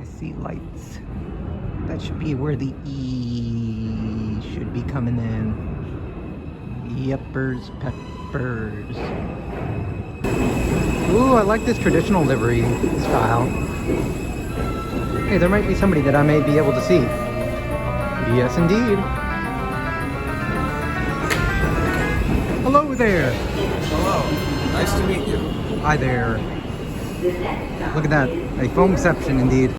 see lights. That should be where the E should be coming in. Yuppers, peppers. Ooh, I like this traditional livery style. Hey, there might be somebody that I may be able to see. Yes, indeed. Hello there. Hello. Nice to meet you. Hi there. Look at that. A foamception indeed.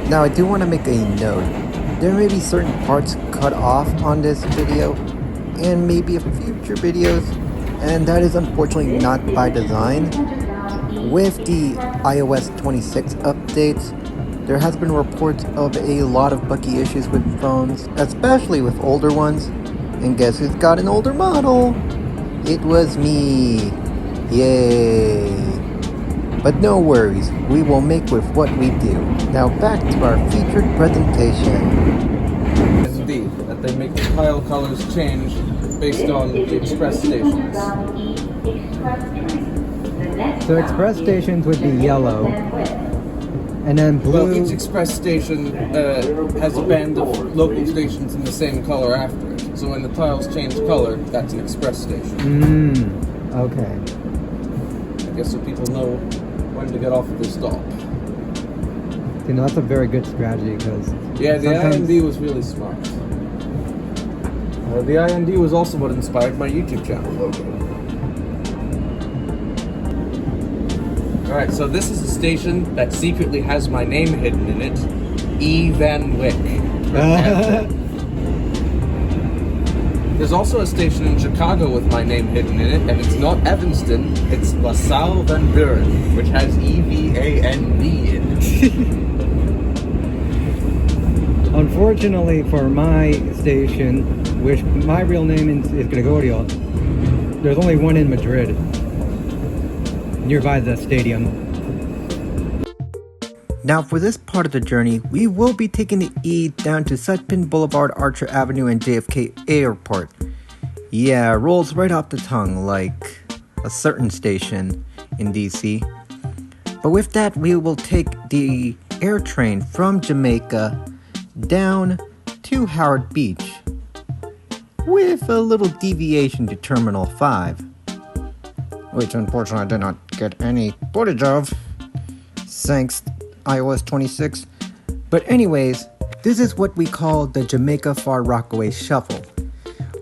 Now I do want to make a note. There may be certain parts cut off on this video and maybe a future videos, and that is unfortunately not by design. With the iOS 26 updates, there has been reports of a lot of buggy issues with phones, especially with older ones. And guess who's got an older model? It was me. Yay. But no worries, we will make with what we do. Now back to our featured presentation. Yes, indeed, that they make the tile colors change based on the express stations. So express stations would be yellow, and then blue. Well, each express station has a band of local stations in the same color after it. So when the tiles change color, that's an express station. Okay. I guess so people know when to get off at their stop. You know, that's a very good strategy because yeah, the IND was really smart. The IND was also what inspired my YouTube channel logo. Alright, so this is a station that secretly has my name hidden in it. E. Van Wyck. There's also a station in Chicago with my name hidden in it, and it's not Evanston, it's LaSalle Van Buren, which has E-V-A-N-D in it. Unfortunately for my station, which my real name is Gregorio, there's only one in Madrid, nearby the stadium. Now for this part of the journey, we will be taking the E down to Sutphin Boulevard, Archer Avenue, and JFK Airport. Yeah, rolls right off the tongue like a certain station in DC. But with that, we will take the air train from Jamaica down to Howard Beach, with a little deviation to Terminal 5, which unfortunately I did not get any footage of, thanks iOS 26. But anyways, this is what we call the Jamaica Far Rockaway Shuffle,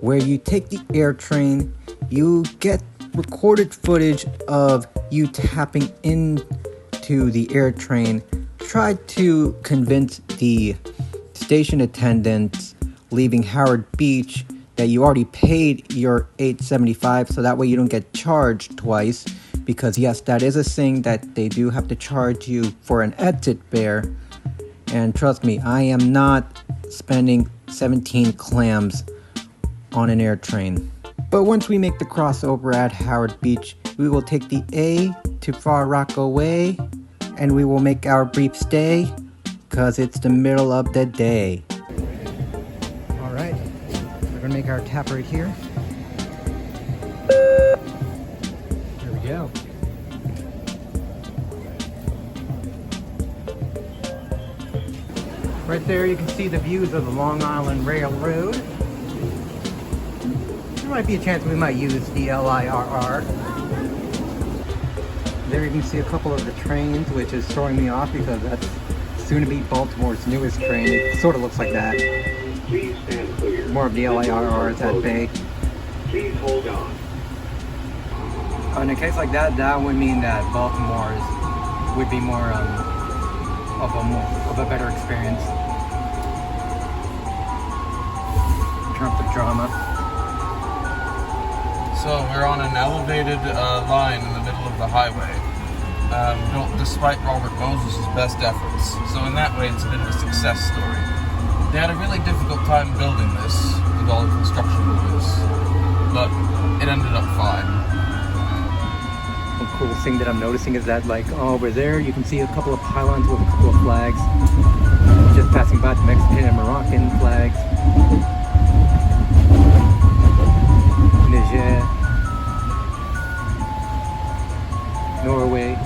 where you take the air train, you get recorded footage of you tapping into the air train, try to convince the station attendants leaving Howard Beach that you already paid your $8.75, so that way you don't get charged twice, because yes, that is a thing that they do have to charge you for an exit fare. And trust me, I am not spending 17 clams on an air train. But once we make the crossover at Howard Beach, we will take the A to Far Rockaway, and we will make our brief stay, cause it's the middle of the day. Alright, we're gonna make our tap right here. There we go. Right there you can see the views of the Long Island Railroad. There might be a chance we might use the LIRR. There you can see a couple of the trains, which is throwing me off because that's soon to be Baltimore's newest train. It sort of looks like that. Please stand clear. More of the LIRRs at bay. Please hold on. In a case like that, that would mean that Baltimore's would be more of a better experience in terms of drama. So we're on an elevated line in the middle of the highway, built despite Robert Moses' best efforts. So in that way, it's a bit of a success story. They had a really difficult time building this with all the construction moves, but it ended up fine. Of cool thing that I'm noticing is that, like, over there you can see a couple of pylons with a couple of flags. Just passing by the Mexican and Moroccan flags. Niger, Norway,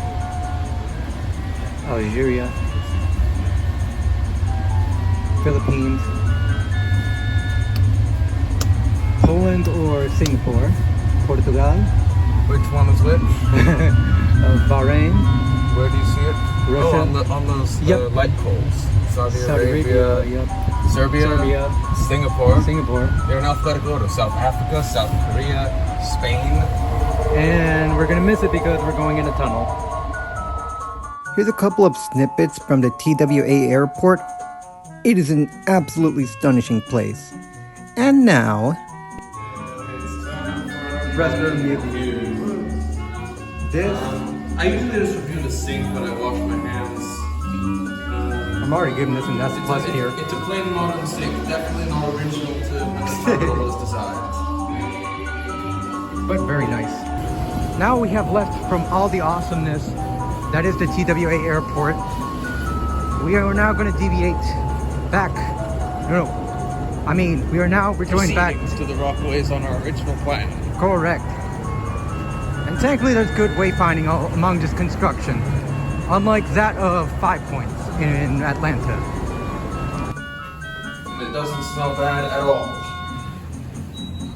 Algeria, Philippines, Poland or Singapore, Portugal, Which one is which? Bahrain, Where do you see it? Russia. Oh, on those Yep. light poles. Saudi Saudi Arabia, Arabia, yep. Serbia, Serbia, Singapore. Singapore, They're in alphabetical order. South Africa, South Korea, Spain. and we're gonna miss it because we're going in a tunnel. Here's a couple of snippets from the TWA airport. It is an absolutely astonishing place. And now, Restroom review. This, I usually just review the sink when I wash my hands. I'm already giving this an S plus here. It's a plain modern sink, definitely not original to when the was designed. But very nice. Now we have left from all the awesomeness that is the TWA airport. We are now going to deviate back. We are now returning back. To the Rockaways on our original plan. Correct. And thankfully there's good wayfinding among this construction, unlike that of 5 Points in Atlanta. And it doesn't smell bad at all.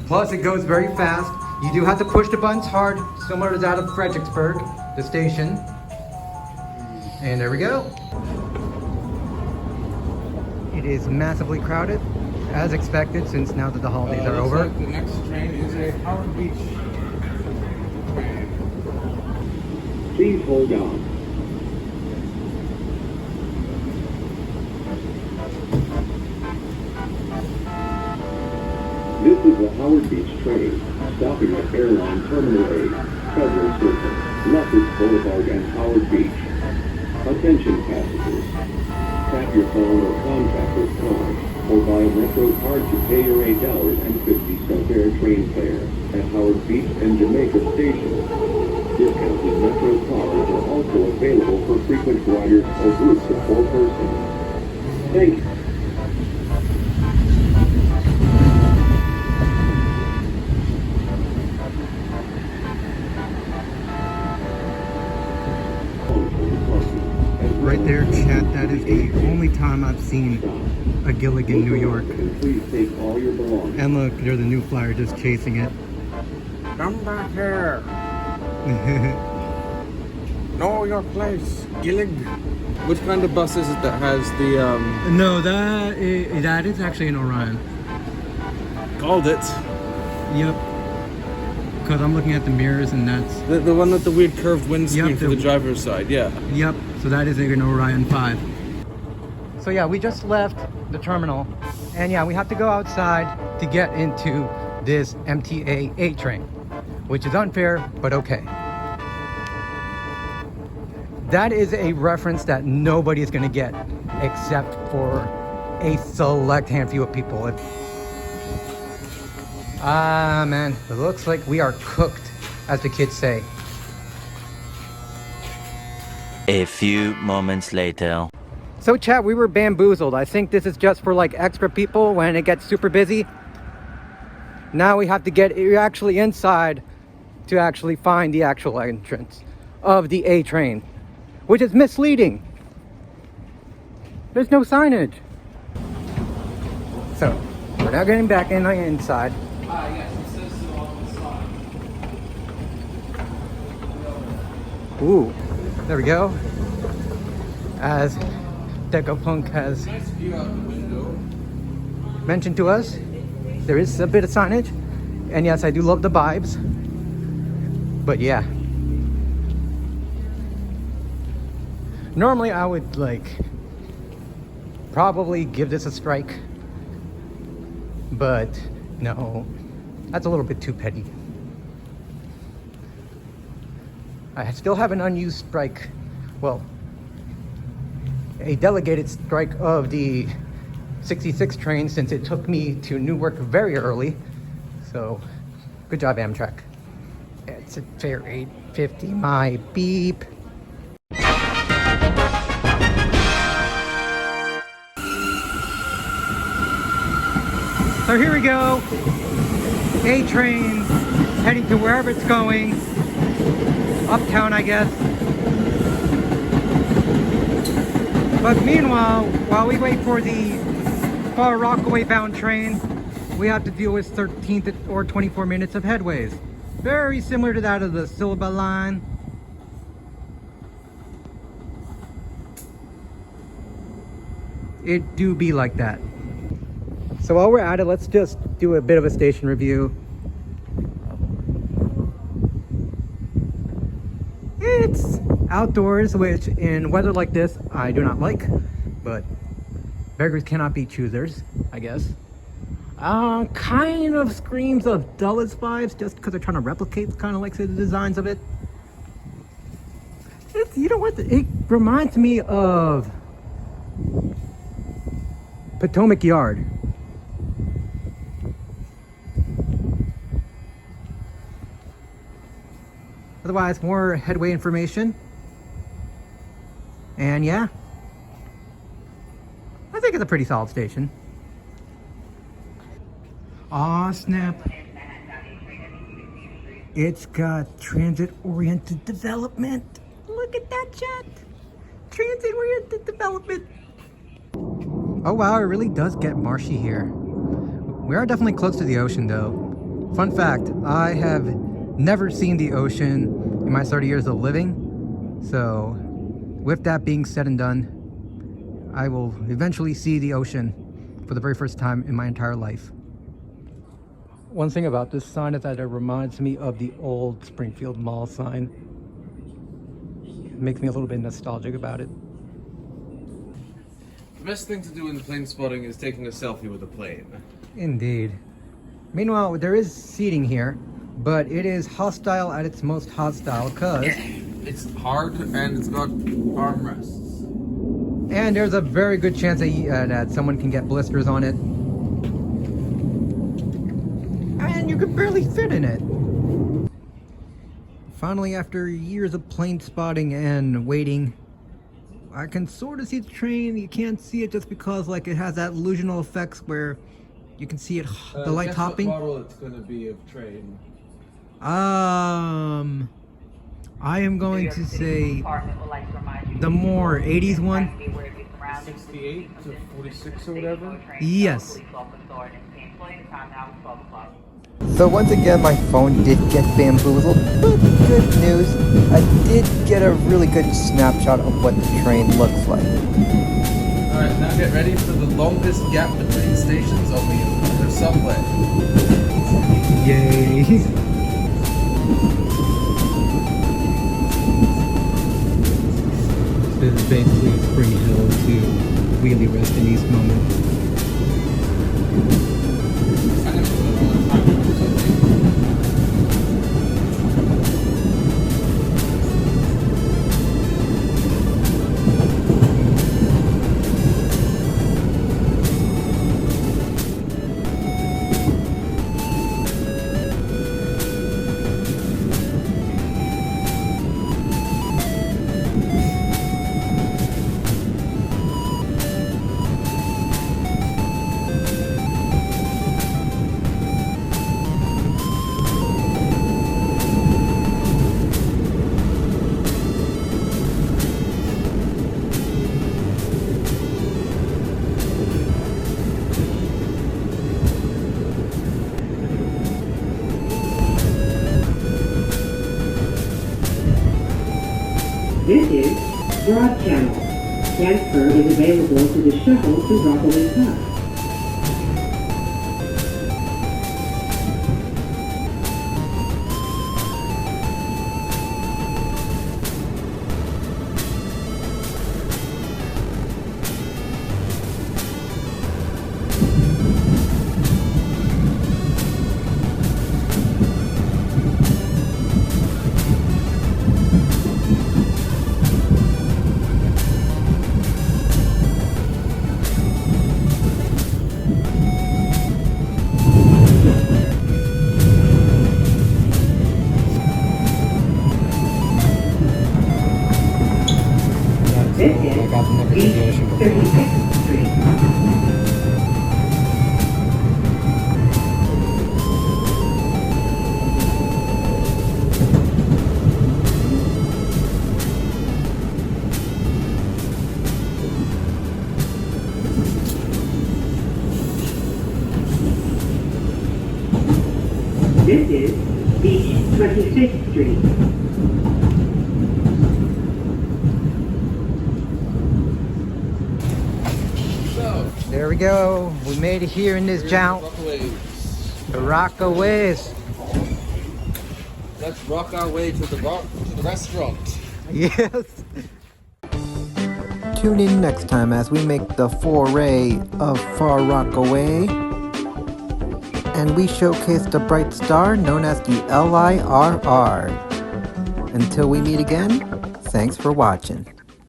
Plus it goes very fast. You do have to push the buttons hard, similar to that of Fredericksburg, the station. And there we go. It is massively crowded, as expected, since now that the holidays are over. Like the next train is a Howard Beach train. Please hold on. This is the Howard Beach train, stopping at Airline Terminal A, Federal Circle, Lefferts Boulevard, and Howard Beach. Attention passengers. Tap your phone or contact with card, or buy a Metro card to pay your $8.50 air train fare at Howard Beach and Jamaica stations. Discounted Metro cards are also available for frequent riders or groups of 4 persons. Thank you. Right there, chat, that is the only time I've seen a Gilligan, New York. Please take all your belongings. And look, there's a new flyer just chasing it. Come back here. Know your place, Gillig. Which kind of bus is it that has the No, that is actually an Orion. called it? Yep. Because I'm looking at the mirrors and that's... The one with the weird curved windscreen Yep, for the driver's side, yeah. Yep, so that is an Orion 5. So yeah, we just left the terminal. And yeah, we have to go outside to get into this MTA A train. Which is unfair, but okay. That is a reference that nobody is going to get except for a select handful of people. Man, it looks like we are cooked, as the kids say. A few moments later. So chat, we were bamboozled. I think this is just for like extra people when it gets super busy. Now we have to get actually inside to actually find the actual entrance of the A train, which is misleading. There's no signage. So we're now getting back in the inside. Yes, it says so on the side. Ooh, there we go. As Decopunk has Nice view out the window. mentioned to us, there is a bit of signage. And yes, I do love the vibes. But yeah. Normally I would probably give this a strike. But no, that's a little bit too petty. I still have an unused strike. Well, a delegated strike of the 66 train since it took me to Newark very early. So, good job, Amtrak. It's a fare 850, my beep. So here we go. A train heading to wherever it's going. Uptown, I guess. But meanwhile, while we wait for the far Rockaway bound train, we have to deal with 13th or 24 minutes of headways. Very similar to that of the Silva line. It do be like that. So while we're at it, let's just do a bit of a station review. It's outdoors, which in weather like this, I do not like, but beggars cannot be choosers, I guess. Kind of screams of Dulles vibes, just because they're trying to replicate kind of like the designs of it. It's, you know what, it reminds me of Potomac Yard. Otherwise, more headway information. And yeah, I think it's a pretty solid station. Aw, snap. It's got transit-oriented development. Look at that chat. Transit-oriented development. Oh wow, it really does get marshy here. We are definitely close to the ocean though. Fun fact, I have never seen the ocean in my 30 years of living. So with that being said and done, I will eventually see the ocean for the very first time in my entire life. One thing about this sign is that it reminds me of the old Springfield Mall sign. It makes me a little bit nostalgic about it. The best thing to do in plane spotting is taking a selfie with a plane. Indeed. Meanwhile, there is seating here, but it is hostile at its most hostile because it's hard and it's got armrests. And there's a very good chance that someone can get blisters on it. And you could barely fit in it. Finally, after years of plane spotting and waiting, I can sort of see the train. You can't see it just because like it has that illusional effects where you can see it, the light hopping. What model it's going to be of train? I am going to say the more 80s one. 68 to 46 or whatever? Yes. So once again, my phone did get bamboozled, but good news, I did get a really good snapshot of what the train looks like. Alright, now get ready for the longest gap between stations on the subway. Yay. This is basically Spring Hill to Wheelie Rest in East Moment. This is Broad Channel. Transfer is available to the shuttle to Rockaway Park. like I've never been to the ocean before. 36th Street. This is Beach 26th Street. So, There we go. We made it here in this jaunt. Rockaway. The Rockaways. Let's rock our way to the restaurant. Yes. Tune in next time as we make the foray of Far Rockaway, and we showcase the bright star known as the LIRR. Until we meet again, thanks for watching.